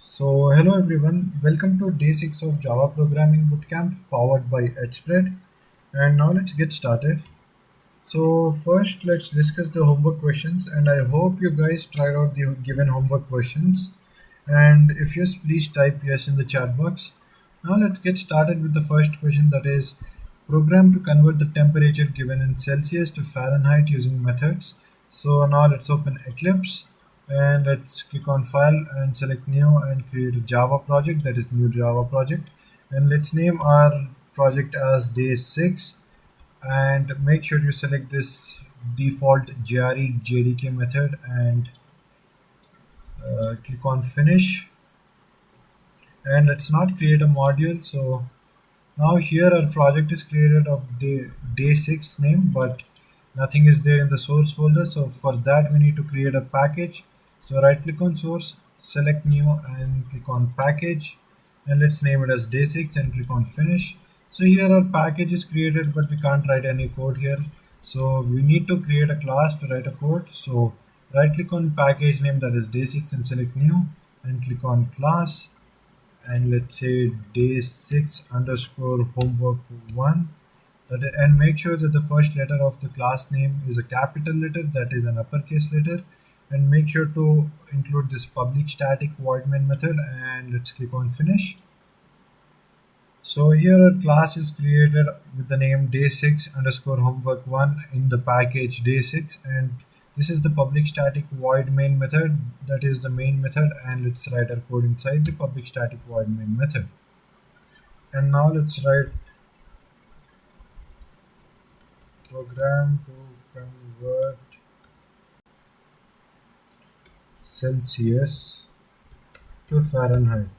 Hello everyone, welcome to day 6 of Java Programming Bootcamp powered by edspread. And now let's get started. First, let's discuss the homework questions, and I hope you guys tried out the given homework questions. And if yes, please type yes in the chat box. Now, let's get started with the first question, that is program to convert the temperature given in Celsius to Fahrenheit using methods. So, now let's open Eclipse and let's click on File and select New and create a Java project, that is new Java project. And let's name our project as day 6, and make sure you select this default JRE JDK method and click on finish. And let's not create a module. So now here our project is created of day 6 name, but nothing is there in the source folder. So for that we need to create a package. So right click on source, select new and click on package, and let's name it as day 6 and click on finish. So here our package is created, but we can't write any code here. So we need to create a class to write a code. So right click on package name, that is day 6, and select new and click on class, and let's say day 6 underscore homework 1, and make sure that the first letter of the class name is a capital letter, that is an uppercase letter, and make sure to include this public static void main method, and let's click on finish. So here our class is created with the name day 6 underscore homework 1 in the package day 6, and this is the public static void main method, that is the main method, and let's write our code inside the public static void main method. And now let's write program to convert Celsius to Fahrenheit.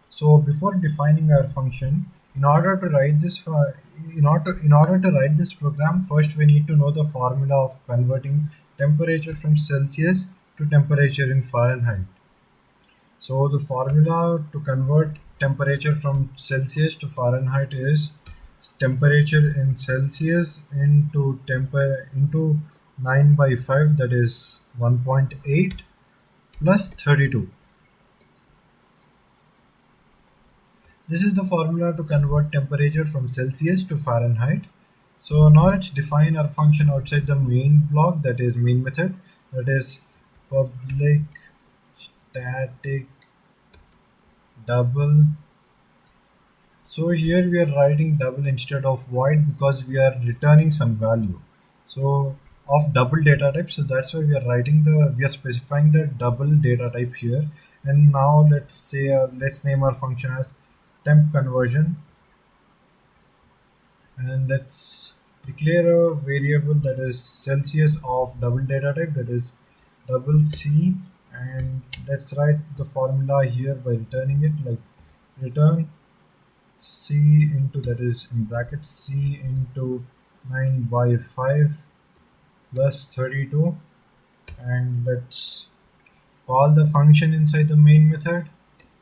So before defining our function, in order to write this program, first we need to know the formula of converting temperature from Celsius to temperature in Fahrenheit. So the formula to convert temperature from Celsius to Fahrenheit is temperature in Celsius into 9 by 5, that is 1.8 plus 32. This is the formula to convert temperature from Celsius to Fahrenheit. So now let's define our function outside the main block, that is main method, that is public static double. So here we are writing double instead of void because we are returning some value. So of double data type, so that's why we are specifying the double data type here. And now let's name our function as temp conversion, and let's declare a variable that is Celsius of double data type, that is double C, and let's write the formula here by returning it, like return C into, that is in brackets, C into 9 by 5 plus 32, and let's call the function inside the main method.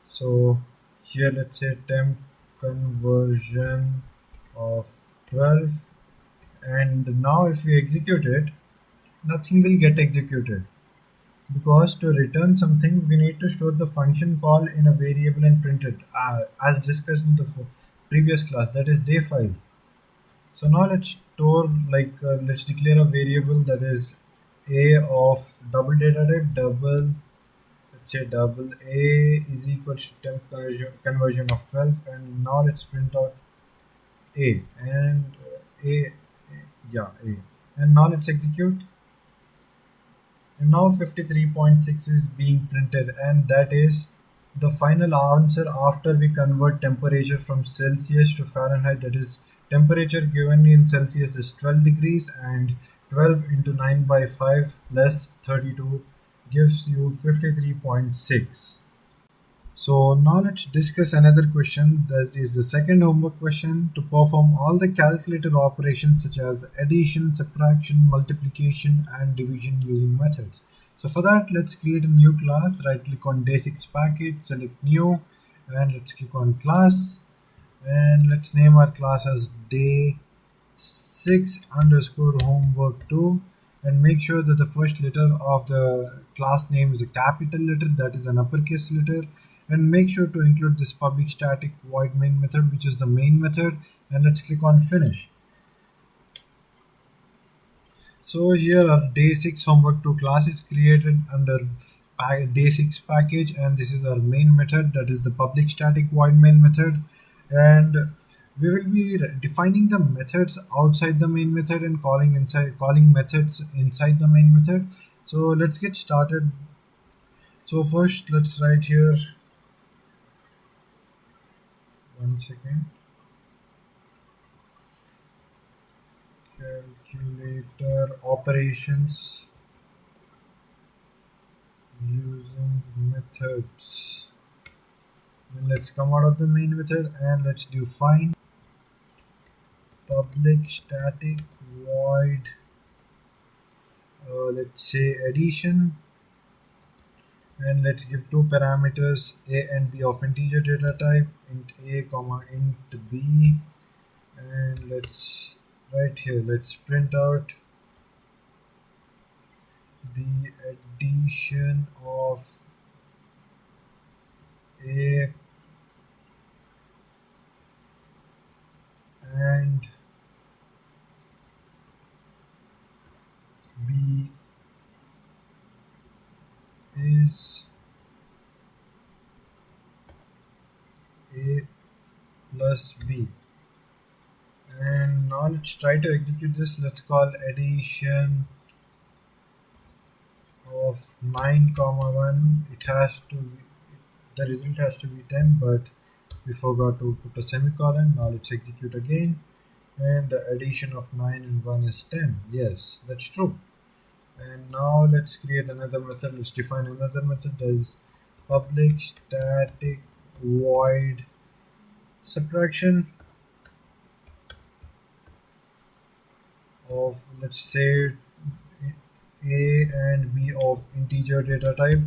So here let's say temp conversion of 12, and now if we execute it, nothing will get executed, because to return something we need to store the function call in a variable and print it, as discussed in the previous class, that is day 5. So now let's let's declare a variable that is a of double data type, let's say double a is equal to temp conversion of 12, and now let's print out a, and a yeah a, and now let's execute, and now 53.6 is being printed, and that is the final answer after we convert temperature from Celsius to Fahrenheit. That is, temperature given in Celsius is 12 degrees, and 12 into 9 by 5 plus 32 gives you 53.6. So now let's discuss another question, that is the second homework question, to perform all the calculator operations such as addition, subtraction, multiplication and division using methods. So for that, let's create a new class. Right click on day 6 package, select new, and let's click on class, and let's name our class as day 6 underscore homework 2, and make sure that the first letter of the class name is a capital letter, that is an uppercase letter, and make sure to include this public static void main method, which is the main method, and let's click on finish. So here our day 6 homework 2 class is created under day 6 package, and this is our main method, that is the public static void main method. And we will be defining the methods outside the main method and calling methods inside the main method. So let's get started. So first let's write here, one second, calculator operations using methods. Then let's come out of the main method and let's define public static void, let's say addition, and let's give two parameters a and b of integer data type, int a comma int b. And let's right here, let's print out the addition of a and b is a plus b. And now let's try to execute this. Let's call addition of 9 comma 1. It has to be, the result has to be 10, but we forgot to put a semicolon. Now let's execute again, and the addition of 9 and 1 is 10. Yes, that's true. And now let's create another method. Let's define another method, that is public static void subtraction of, let's say, a and b of integer data type,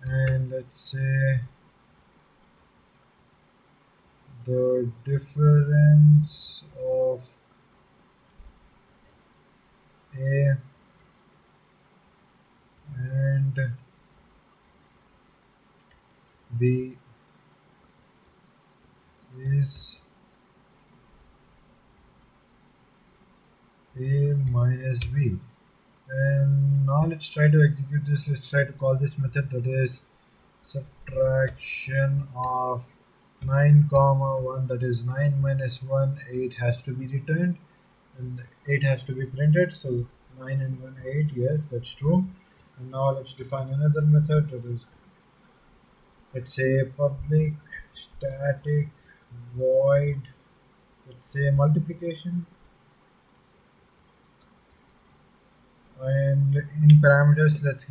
and let's say the difference of a and b is a minus b. And now let's try to execute this. Let's try to call this method, that is subtraction of 9 comma 1, that is 9 minus 1, 8 has to be returned and 8 has to be printed. So 9 and 1, 8. Yes, that's true. And now let's define another method, that is, let's say public static void, let's say multiplication, and in parameters let's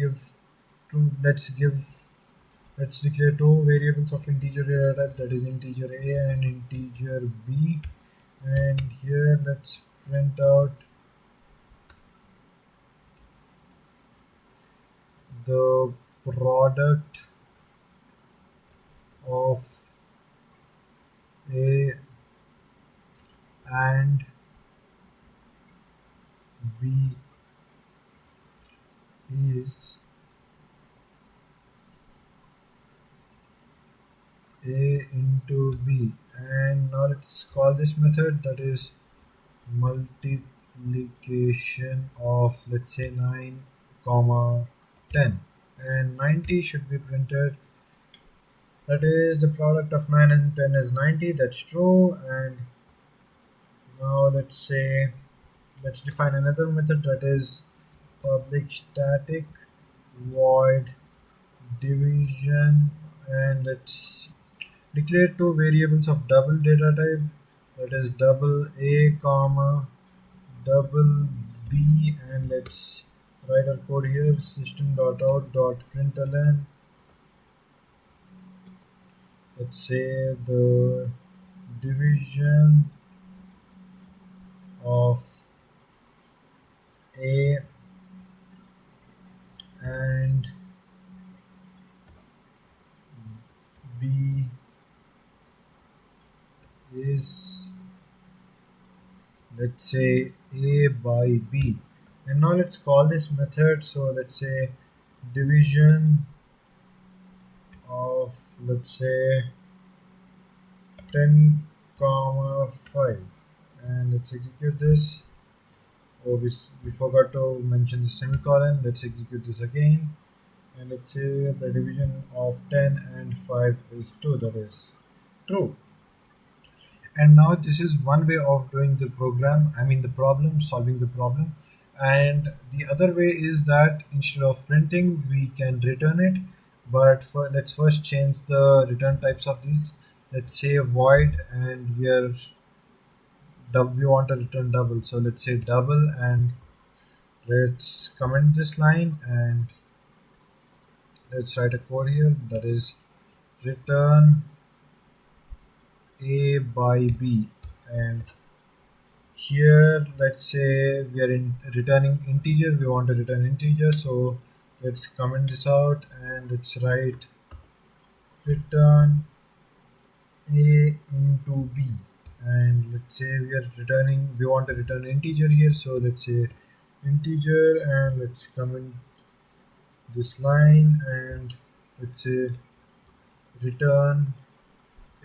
declare two variables of integer data type, that is integer a and integer b. And here let's print out the product of a and b is a into b. And now let's call this method, that is multiplication of, let's say, 9 comma 10, and 90 should be printed, that is the product of 9 and 10 is 90. That's true. And now let's define another method, that is public static void division, and let's declare two variables of double data type, that is double a comma double b. And let's write our code here, system.out.println, let's say the division of a and b is, let's say, a by b. And now let's call this method. So let's say division of, let's say, 10 comma 5, and let's execute this. Oh, we forgot to mention the semicolon. Let's execute this again, and let's say the division of 10 and 5 is 2, that is true. And now this is one way of doing the program, I mean the problem, solving the problem. And the other way is that instead of printing we can return it. But let's first change the return types of these. Let's say void, and we want to return double, so let's say double, and let's comment this line, and let's write a code here, that is return a by b. And here let's say we are in returning integer, we want to return integer, so let's comment this out, and let's write return a into b. And let's say we want to return integer here, so let's say integer, and let's comment this line, and let's say return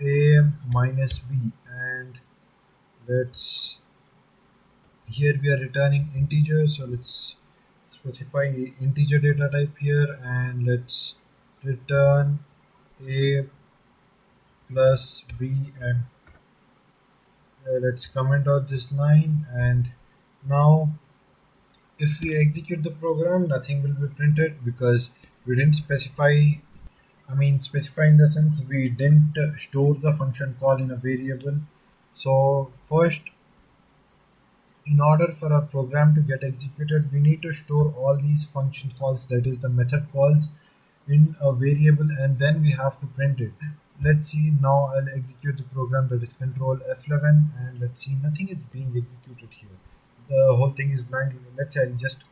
a minus b. And let's here we are returning integer, so let's specify integer data type here, and let's return a plus b. And let's comment out this line. And now if we execute the program, nothing will be printed because we didn't specify, I mean specify in the sense we didn't store the function call in a variable. So first, in order for our program to get executed, we need to store all these function calls, that is the method calls, in a variable, and then we have to print it. Let's see, now I'll execute the program, that is control F11, and let's see, nothing is being executed here. The whole thing is blank. Let's say I'll just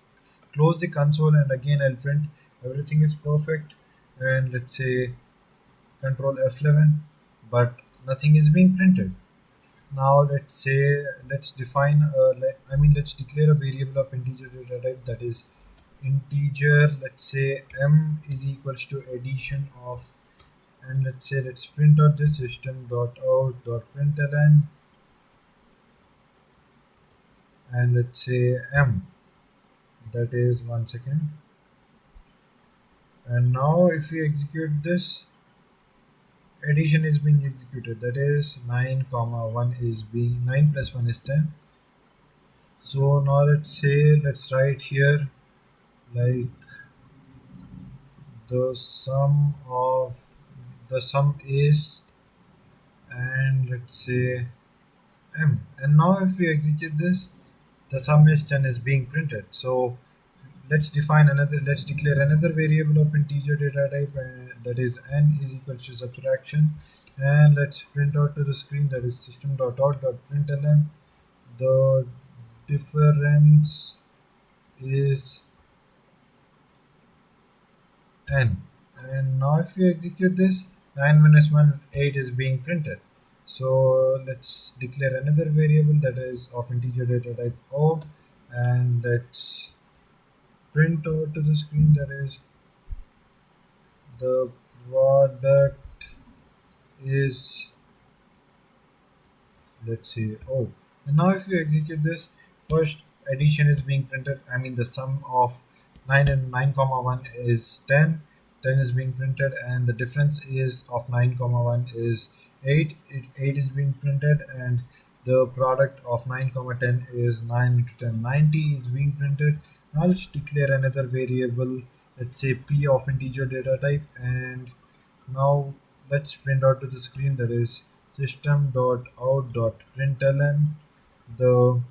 close the console, and again I'll print everything is perfect, and let's say control F11, but nothing is being printed. Now let's say let's define let's declare a variable of integer data type, that is integer, let's say m is equals to addition of, and let's say let's print out this system.out.println, and let's say m, that is 1 second. And now if we execute this, addition is being executed, that is 9 comma 1 is being 9 plus 1 is 10. So now let's write here like the sum is, and let's say m. And now if we execute this, the sum is 10 is being printed. So let's declare another variable of integer data type, that is n is equals to subtraction, and let's print out to the screen, that is system.out.println, the difference is n. And now if we execute this, 9 minus 1 8 is being printed. So let's declare another variable, that is of integer data type o, and let's print out to the screen, that is the product is, let's say oh. And now if we execute this, first addition is being printed, I mean the sum of 9 and 9 comma 1 is 10, 10 is being printed, and the difference is of 9 comma 1 is 8, 8 is being printed, and the product of 9 comma 10 is 9 into 10, 90 is being printed. Now let's declare another variable, let's say p of integer data type, and now let's print out to the screen, that is system.out.println, the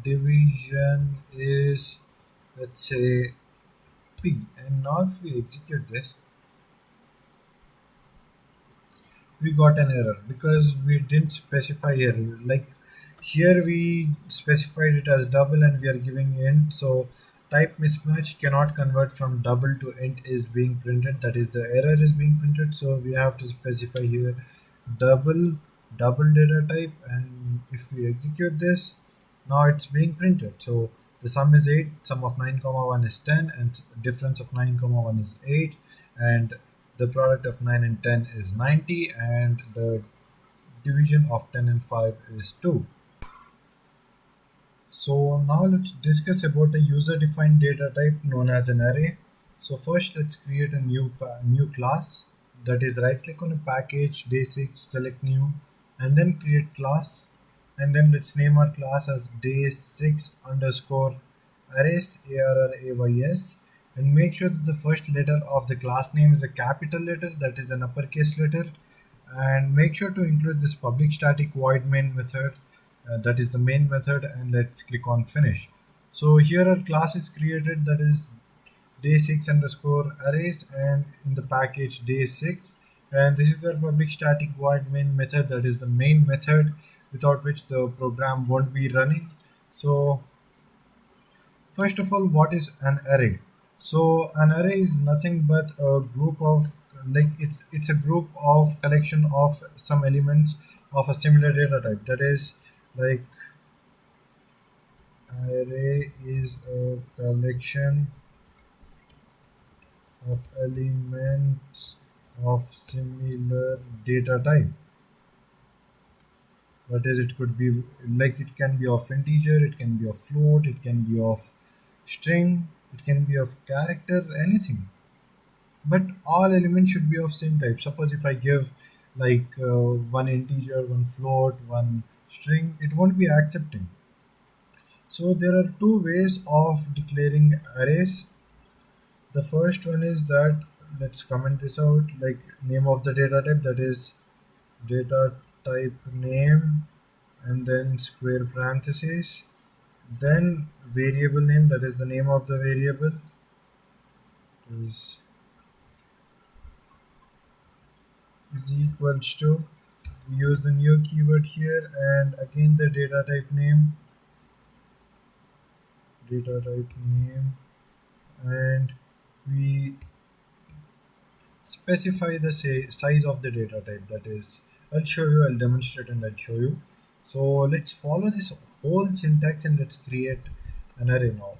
division is, let's say p. And now if we execute this, we got an error because we didn't specify here, like here we specified it as double and we are giving int, so type mismatch cannot convert from double to int is being printed, that is the error is being printed. So we have to specify here double data type, and if we execute this, Now it's being printed. So the sum is 8, sum of 9 comma 1 is 10, and difference of 9 comma 1 is 8, and the product of 9 and 10 is 90, and the division of 10 and 5 is 2. So now let's discuss about a user-defined data type known as an array. So first let's create a new class. That is, right click on a package, day6, select new, and then create class. And then let's name our class as day6 underscore arrays, ARRAYS, and make sure that the first letter of the class name is a capital letter, that is an uppercase letter, and make sure to include this public static void main method, that is the main method, and let's click on finish. So here our class is created, that is day6 underscore arrays, and in the package day6, and this is the public static void main method, that is the main method without which the program won't be running. So first of all, what is an array? So an array is nothing but a group of, like, it's a group of collection of some elements of a similar data type. That is, like, array is a collection of elements of similar data type. That is, it could be, like, it can be of integer, it can be of float, it can be of string, it can be of character, anything. But all elements should be of same type. Suppose if I give, like, one integer, one float, one string, it won't be accepting. So there are two ways of declaring arrays. The first one is that, let's comment this out, like, name of the data type, that is data type name, and then square parentheses, then variable name, that is the name of the variable, is equals to, we use the new keyword here, and again the data type name, and we specify the size of the data type. That is, I'll demonstrate and I'll show you. So let's follow this whole syntax and let's create an array now.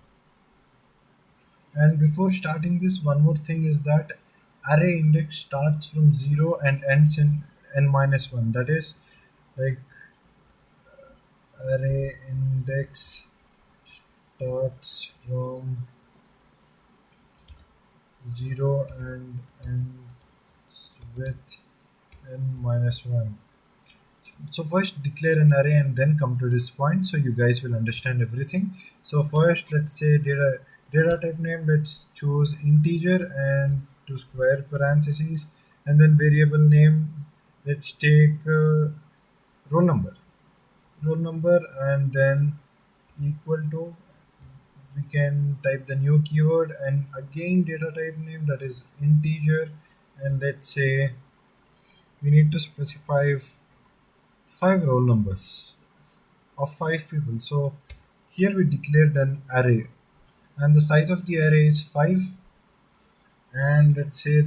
And before starting this, one more thing is that array index starts from 0 and ends in n minus 1. That is, like, array index starts from 0 and ends with n minus 1. So first declare an array and then come to this point so you guys will understand everything. So first let's say data type name, let's choose integer and to square parentheses, and then variable name, let's take roll number and then equal to, we can type the new keyword, and again data type name, that is integer, and let's say we need to specify five roll numbers of five people. So here we declared an array, and the size of the array is 5, and let's say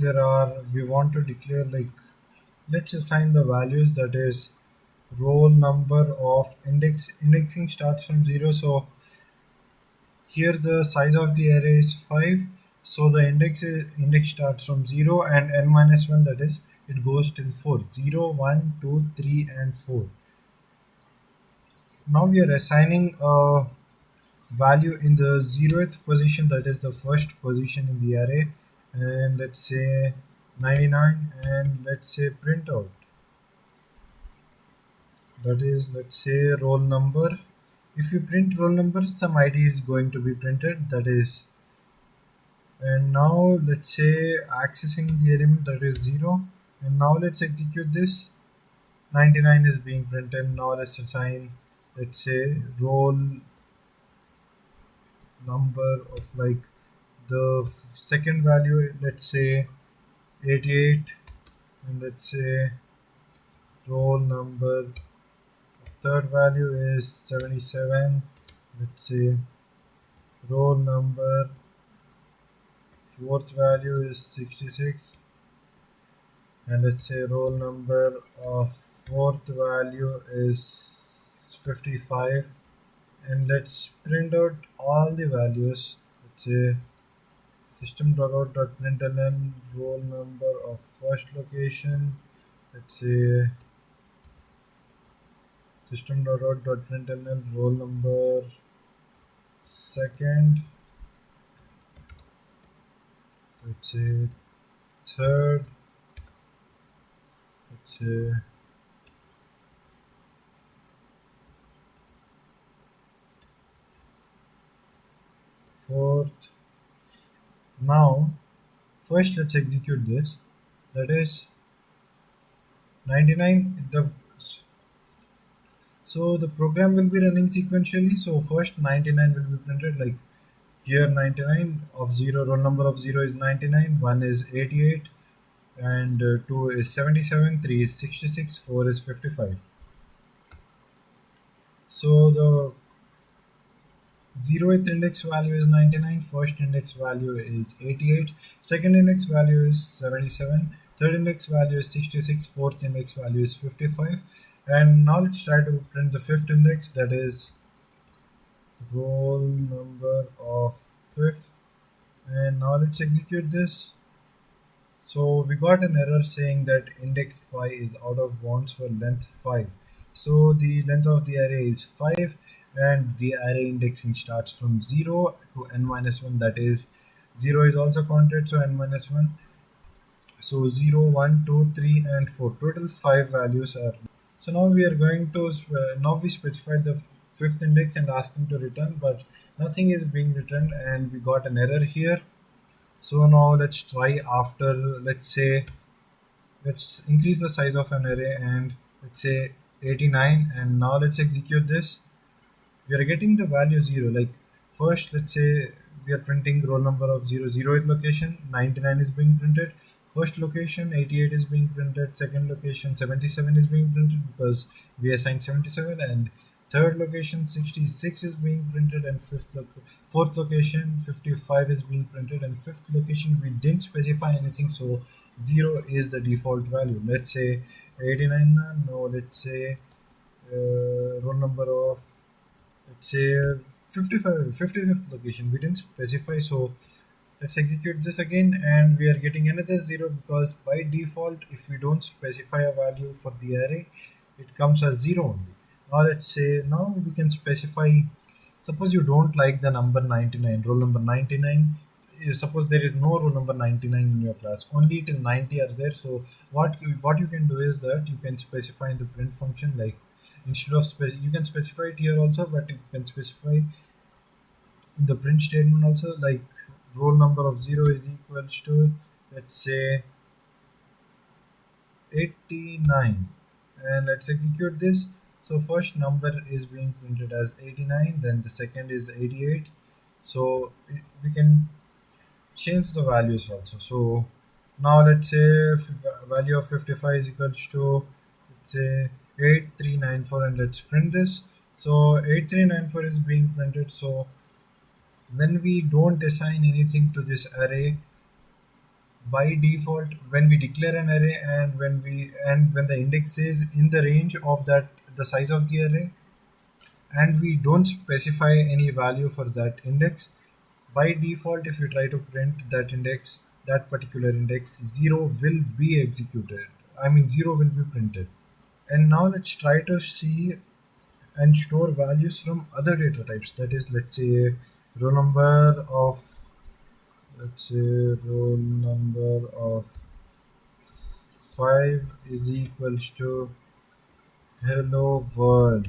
we want to declare, like, let's assign the values, that is roll number of indexing starts from 0. So here the size of the array is 5, so the index starts from 0 and n minus 1, that is it goes till 4, 0, 1, 2, 3, and 4. Now we are assigning a value in the 0th position, that is the first position in the array, and let's say 99, and let's say print out, that is, let's say roll number. If you print roll number, some id is going to be printed, that is, and now let's say accessing the element, that is 0, and now let's execute this. 99 is being printed. Now let's assign, let's say roll number of, like, the second value, let's say 88, and let's say roll number, third value is 77, let's say roll number, fourth value is 66, and let's say roll number of fourth value is 55, and let's print out all the values. Let's say system.out.println roll number of first location. Let's say system.out.println roll number second. Let's say third. Let's say fourth. Now, first let's execute this. That is 99. So the program will be running sequentially. So first 99 will be printed like here 99 of 0, roll number of 0 is 99, 1 is 88, and 2 is 77, 3 is 66, 4 is 55. So the 0th index value is 99, first index value is 88, second index value is 77, third index value is 66, fourth index value is 55. And now let's try to print the fifth index, that is roll number of fifth. And now let's execute this. So we got an error saying that index 5 is out of bounds for length 5. So the length of the array is 5, and the array indexing starts from 0 to n minus 1, that is 0 is also counted, so n minus 1. So 0, 1, 2, 3, and 4. Total 5 values are. So now we are going to, now we specified the fifth index and asking to return, but nothing is being returned and we got an error here. So now let's try after, let's say, let's increase the size of an array and let's say 89, and now let's execute this. We are getting the value 0. Like first, let's say we are printing roll number of 0, 0th location, 99 is being printed. First location, 88 is being printed. Second location, 77 is being printed because we assigned 77. And third location, 66 is being printed. And fourth location, 55 is being printed. And fifth location, we didn't specify anything, so 0 is the default value. Let's say 89. No, let's say roll number of, let's say 55, 55th location, we didn't specify, so let's execute this again and we are getting another 0 because by default if we don't specify a value for the array it comes as 0 only. Now let's say, now we can specify, suppose you don't like the number 99, roll number 99, suppose there is no roll number 99 in your class, only till 90 are there. So what you can do is that you can specify in the print function, like instead of you can specify it here also, but you can specify in the print statement also, like roll number of 0 is equals to, let's say 89, and let's execute this. So first number is being printed as 89, then the second is 88. So we can change the values also. So now let's say value of 55 is equals to, let's say 8394, and let's print this. So 8394 is being printed. So when we don't assign anything to this array, by default when we declare an array and when the index is in the range of that the size of the array and we don't specify any value for that index, by default if you try to print that index, that particular index, 0 will be executed, I mean 0 will be printed. And now let's try to see and store values from other data types, that is, let's say roll number of, let's say roll number of 5 is equals to hello world.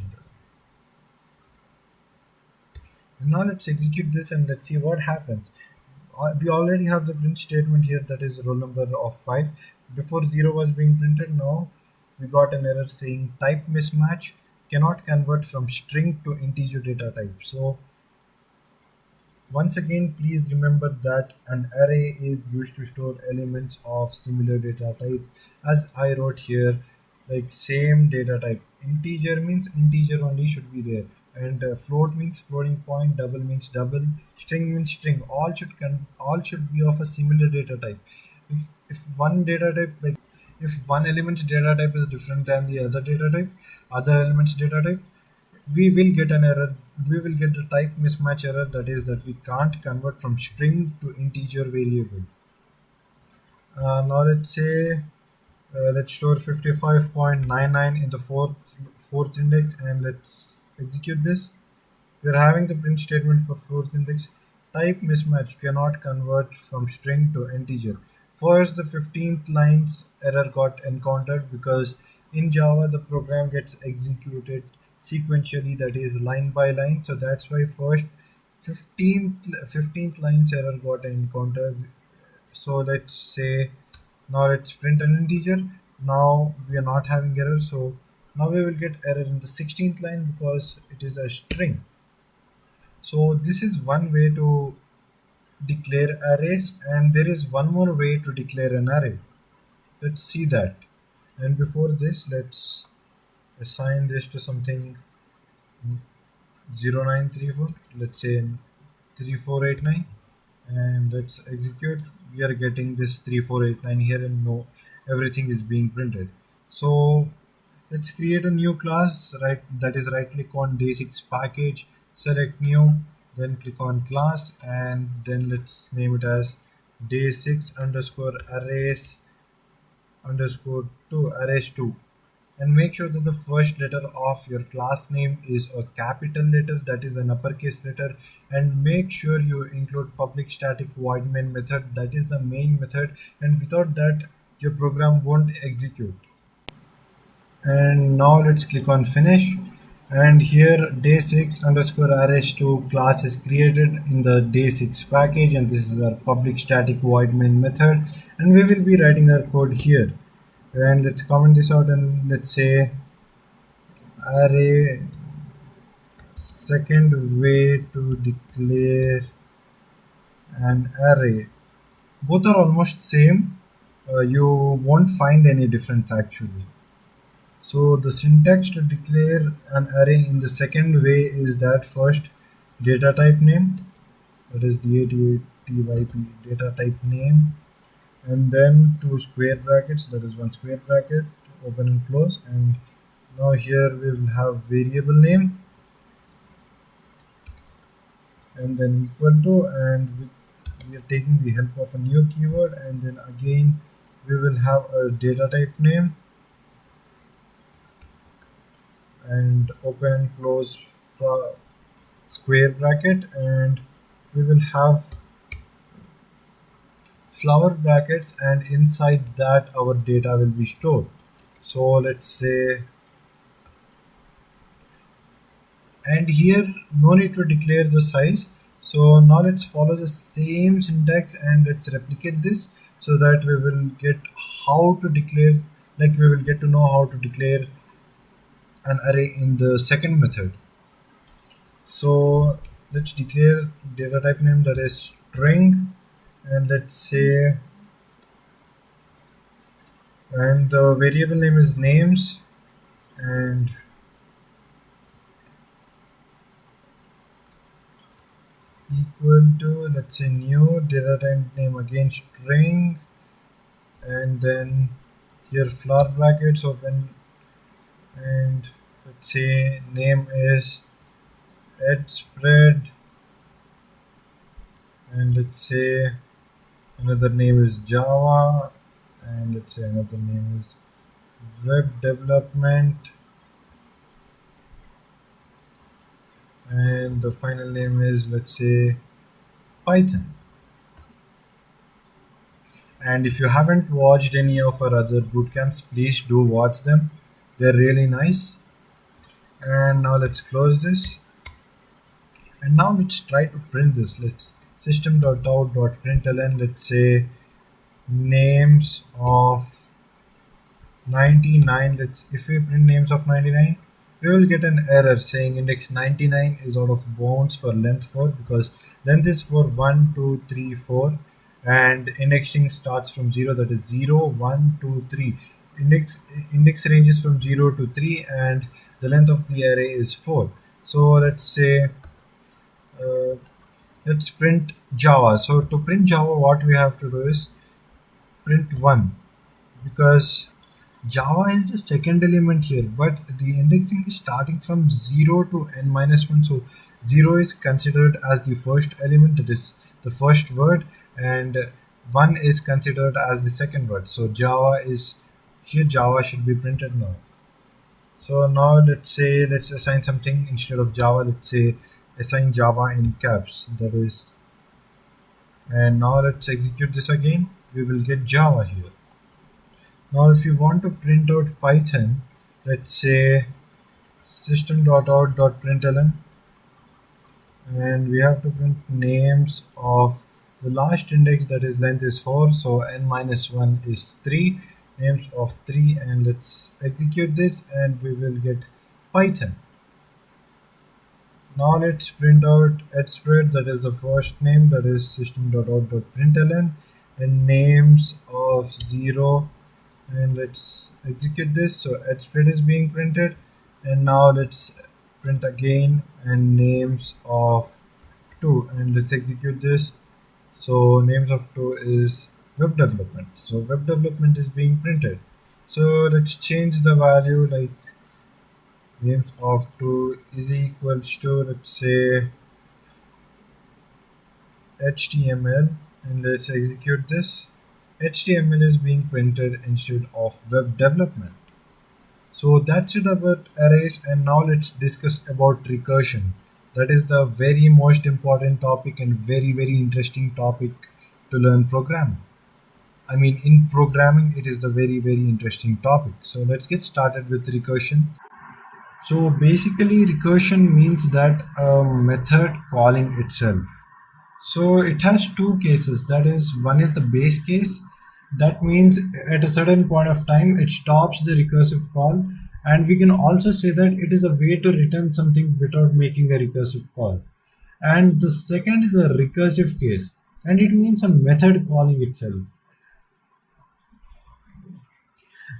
And now let's execute this and let's see what happens. We already have the print statement here, that is roll number of 5. Before 0 was being printed, now we got an error saying type mismatch, cannot convert from string to integer data type. So once again, please remember that an array is used to store elements of similar data type, as I wrote here, like same data type. Integer means integer only should be there, and float means floating point, double means double, string means string. All should be of a similar data type. If one data type, like if one element's data type is different than the other data type, other element's data type, we will get an error we will get the type mismatch error, that is that we can't convert from string to integer variable. Now let's say let's store 55.99 in the fourth index, and let's execute this. We are having the print statement for fourth index. Type mismatch cannot convert from string to integer. First, the 15th line's error got encountered because in Java the program gets executed sequentially, that is line by line. So that's why first 15th line's error got encountered. So let's say now let's print an integer. Now we are not having error. So now we will get error in the 16th line because it is a string. So this is one way to declare arrays, and there is one more way to declare an array. Let's see that. And before this, let's assign this to something 0934. Let's say 3489, and let's execute. We are getting this 3489 here, and no, everything is being printed. So let's create a new class, right? That is right click on day6 package, select new, then click on class, and then let's name it as day6 underscore arrays underscore 2 arrays 2, and make sure that the first letter of your class name is a capital letter, that is an uppercase letter, and make sure you include public static void main method, that is the main method, and without that your program won't execute. And now let's click on finish, and here day6 underscore arrays2 class is created in the day6 package, and this is our public static void main method, and we will be writing our code here. And let's comment this out, and let's say array second way to declare an array. Both are almost same. You won't find any difference actually. So the syntax to declare an array in the second way is that first data type name, that is DATATYP data type name, and then two square brackets, that is one square bracket, open and close, and now here we will have variable name, and then equal to, and we are taking the help of a new keyword, and then again we will have a data type name, and open and close square bracket, and we will have flower brackets, and inside that our data will be stored. So let's say, and here no need to declare the size. So now let's follow the same syntax and let's replicate this so that we will get how to declare, like we will get to know how to declare an array in the second method. So let's declare data type name, that is string, and let's say, and the variable name is names, and equal to, let's say new data type name, again string, and then here flower brackets open, and let's say name is edspread, and let's say another name is Java, and let's say another name is web development, and the final name is, let's say, Python. And if you haven't watched any of our other bootcamps, please do watch them, they're really nice. And now let's close this, and now let's try to print this. Let's system.out.println, let's say names of 99. Let's, if we print names of 99, we will get an error saying index 99 is out of bounds for length 4, because length is for 1 2 3 4, and indexing starts from 0, that is 0 1 2 3. Index ranges from 0 to 3, and the length of the array is 4. So let's say uh, let's print Java. So to print Java, what we have to do is print 1, because Java is the second element here, but the indexing is starting from 0 to n minus 1. So 0 is considered as the first element, that is the first word, and 1 is considered as the second word. So Java is here, Java should be printed now. So now let's assign something instead of Java. Let's say assign Java in caps. That is, and now let's execute this again. We will get Java here. Now if you want to print out Python, let's say system.out.println, and we have to print names of the last index, that is length is 4, so n minus 1 is 3, names of 3, and let's execute this and we will get Python. Now let's print out edspread, that is the first name, that is system.out.println, and names of 0, and let's execute this. So edspread is being printed, and now let's print again and names of 2, and let's execute this. So names of 2 is web development, so web development is being printed. So let's change the value, like names of 2 is equals to, let's say, HTML, and let's execute this. HTML is being printed instead of web development. So that's it about arrays, and now let's discuss about recursion. That is the very most important topic and very interesting topic to learn programming. I mean, in programming, it is the very interesting topic. So let's get started with recursion. So basically, recursion means that a method calling itself. So it has two cases. That is, one is the base case. That means at a certain point of time, it stops the recursive call. And we can also say that it is a way to return something without making a recursive call. And the second is a recursive case. And it means a method calling itself.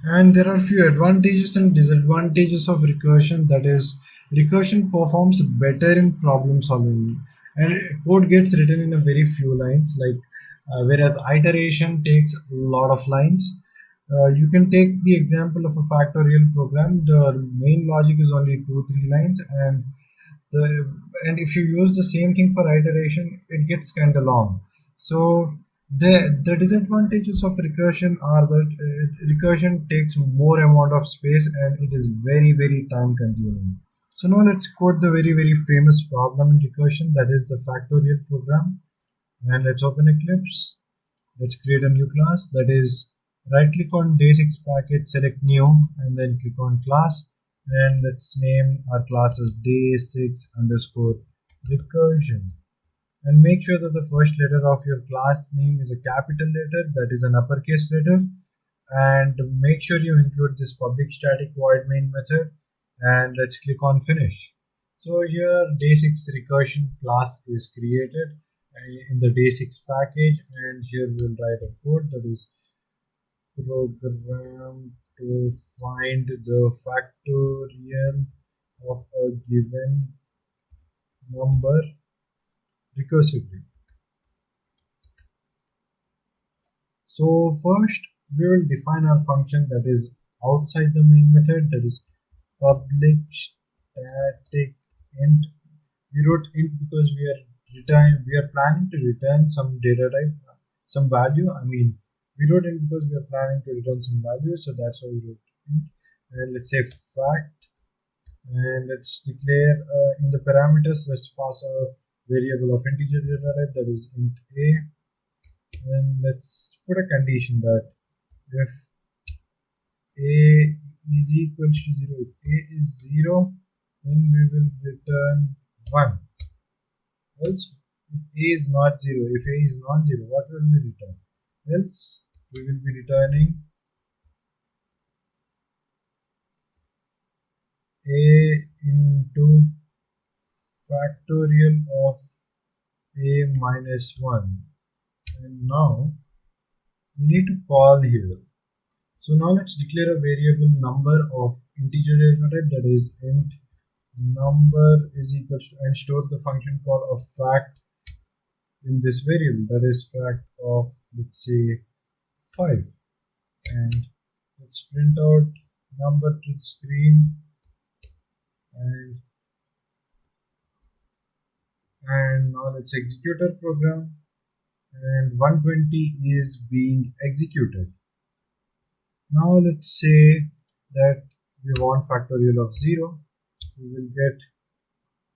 And there are few advantages and disadvantages of recursion. That is, recursion performs better in problem solving, and code gets written in a very few lines, like whereas iteration takes a lot of lines. You can take the example of a factorial program. The main logic is only 2 3 lines, and the and if you use the same thing for iteration, it gets kind of long. So the disadvantages of recursion are that recursion takes more amount of space and it is very time consuming. So now let's quote the very famous problem in recursion, that is the factorial program. And let's open Eclipse. Let's create a new class, that is right click on day6 package, select new, and then click on class, and let's name our class as day6 underscore recursion. And make sure that the first letter of your class name is a capital letter, that is an uppercase letter. And make sure you include this public static void main method, and let's click on finish. So here day6 recursion class is created in the day6 package, and here we'll write a code, that is program to find the factorial of a given number recursively. So first we will define our function that is outside the main method, that is public static int. We wrote int because we are planning to return some data type, some value. I mean, we wrote int because we are planning to return some value, so that's why we wrote int. And let's say fact, and let's declare in the parameters, let's pass a variable of integer data type, that is int a, and let's put a condition that if a is equals to 0, if a is 0, then we will return 1. Else, if a is not 0, if a is non-zero, what will we return? Else we will be returning a into factorial of a minus 1. And now we need to call here. So now let's declare a variable number of integer data type, that is int number is equals to, and store the function call of fact in this variable, that is fact of, let's say, 5. And let's print out number to the screen, and now let's execute our program, and 120 is being executed. Now let's say that we want factorial of 0. We will get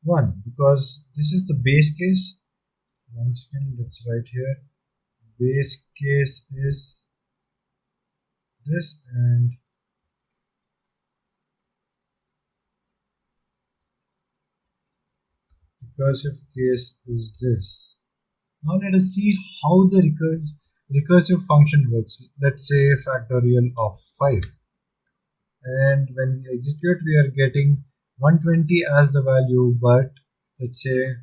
1 because this is the base case. One second, let's write here. Base case is this, and recursive case is this. Now let us see how the recursive function works. Let's say factorial of 5, and when we execute we are getting 120 as the value, but let's say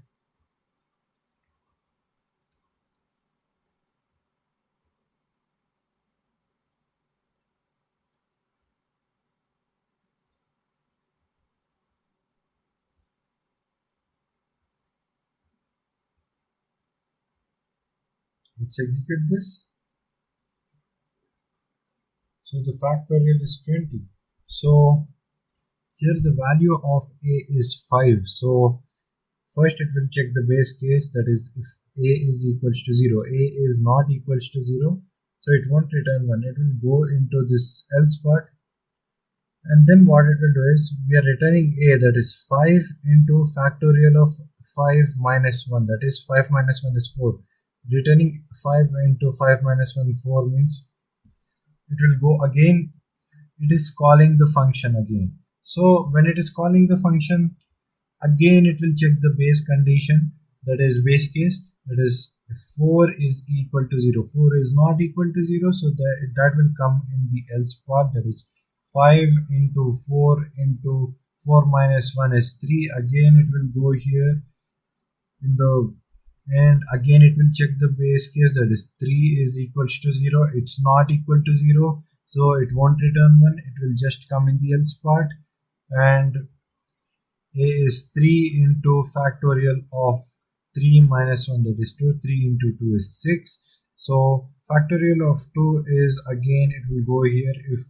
let's execute this. So the factorial is 20. So here the value of a is 5. So first it will check the base case, that is if a is equals to 0. A is not equals to 0, so it won't return 1. It will go into this else part, and then what it will do is we are returning a, that is 5 into factorial of 5 minus 1, that is 5 minus 1 is 4. Returning 5 into 5 minus 1, 4 means it will go again. It is calling the function again. So when it is calling the function again, it will check the base condition, that is base case, that is if 4 is equal to 0. 4 is not equal to 0, so that will come in the else part, that is 5 into 4 into 4 minus 1 is 3. Again it will go here in the, and again it will check the base case, that is 3 is equals to 0. It's not equal to 0, so it won't return 1. It will just come in the else part, and a is 3 into factorial of 3 minus 1, that is 2. 3 into 2 is 6. So factorial of 2 is, again it will go here. If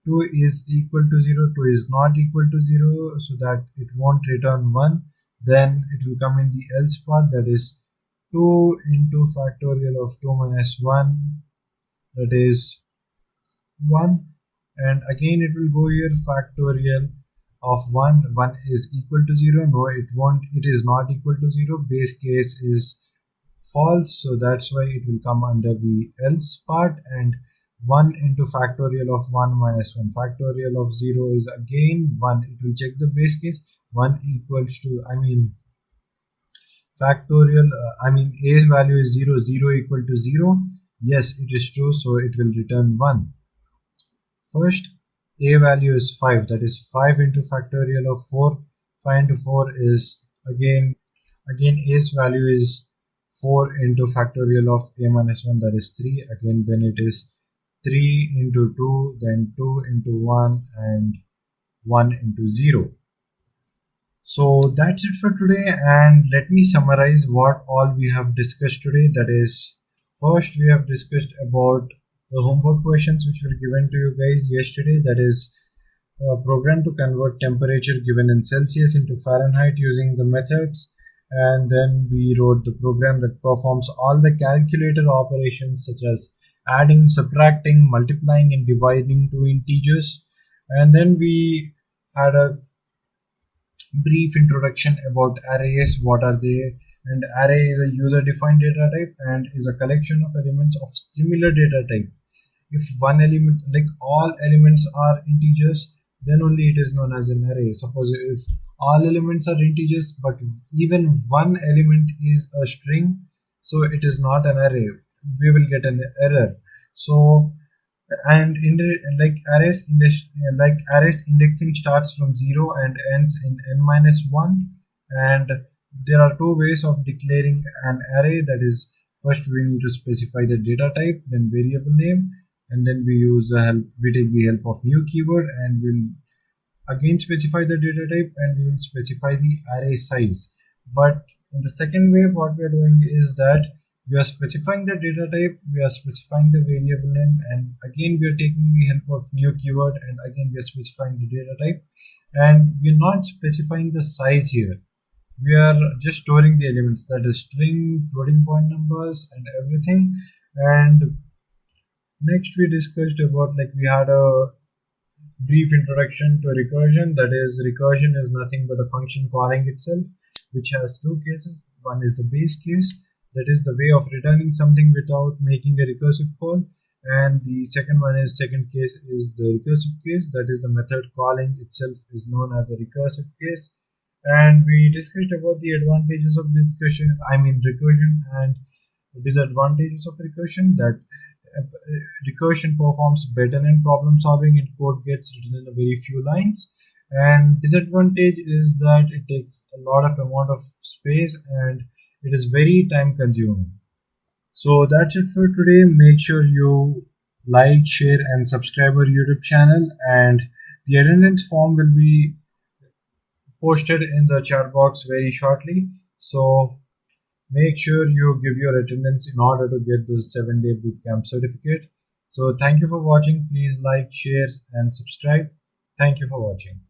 2 is equal to 0, 2 is not equal to 0, so that it won't return 1. Then it will come in the else part, that is 2 into factorial of 2 minus 1, that is 1. And again it will go here, factorial of 1 is equal to 0. No, it won't. It is not equal to 0. Base case is false, so that's why it will come under the else part. And 1 into factorial of 1 minus 1, factorial of 0 is again 1. It will check the base case. 1 equals to, factorial, a's value is 0. 0 equal to 0. Yes, it is true, so it will return 1. First, a value is 5, that is 5 into factorial of 4. 5 into 4 is again a's value is 4 into factorial of a minus 1, that is 3. Again, then it is 3 into 2, then 2 into 1, and 1 into 0. So that's it for today, and let me summarize what all we have discussed today. That is, first we have discussed about the homework questions which were given to you guys yesterday, that is a program to convert temperature given in Celsius into Fahrenheit using the methods. And then we wrote the program that performs all the calculator operations such as adding, subtracting, multiplying, and dividing two integers. And then we had a brief introduction about arrays, what are they, and array is a user defined data type and is a collection of elements of similar data type. If one element, like all elements are integers, then only it is known as an array. Suppose if all elements are integers but even one element is a string, so it is not an array. We will get an error. So, and in the, like arrays indexing starts from 0 and ends in n-1, and there are two ways of declaring an array. That is, first we need to specify the data type, then variable name, and then we take the help of new keyword, and we'll again specify the data type, and we will specify the array size. But in the second way, what we are doing is that We are specifying the data type, we are specifying the variable name, and again we are taking the help of new keyword, and again we are specifying the data type, and we are not specifying the size here. We are just storing the elements, that is string, floating point numbers, and everything. And next we discussed about, like, we had a brief introduction to recursion. That is, recursion is nothing but a function calling itself, which has two cases. One is the base case, that is the way of returning something without making a recursive call, and the second one is, second case is the recursive case, that is the method calling itself is known as a recursive case. And we discussed about the advantages of recursion, and disadvantages of recursion, that recursion performs better in problem solving and code gets written in a very few lines, and disadvantage is that it takes a lot of amount of space and it is very time consuming. So that's it for today. Make sure you like, share, and subscribe our YouTube channel, and the attendance form will be posted in the chat box very shortly. So make sure you give your attendance in order to get the 7-day bootcamp certificate. So thank you for watching. Please like, share, and subscribe. Thank you for watching.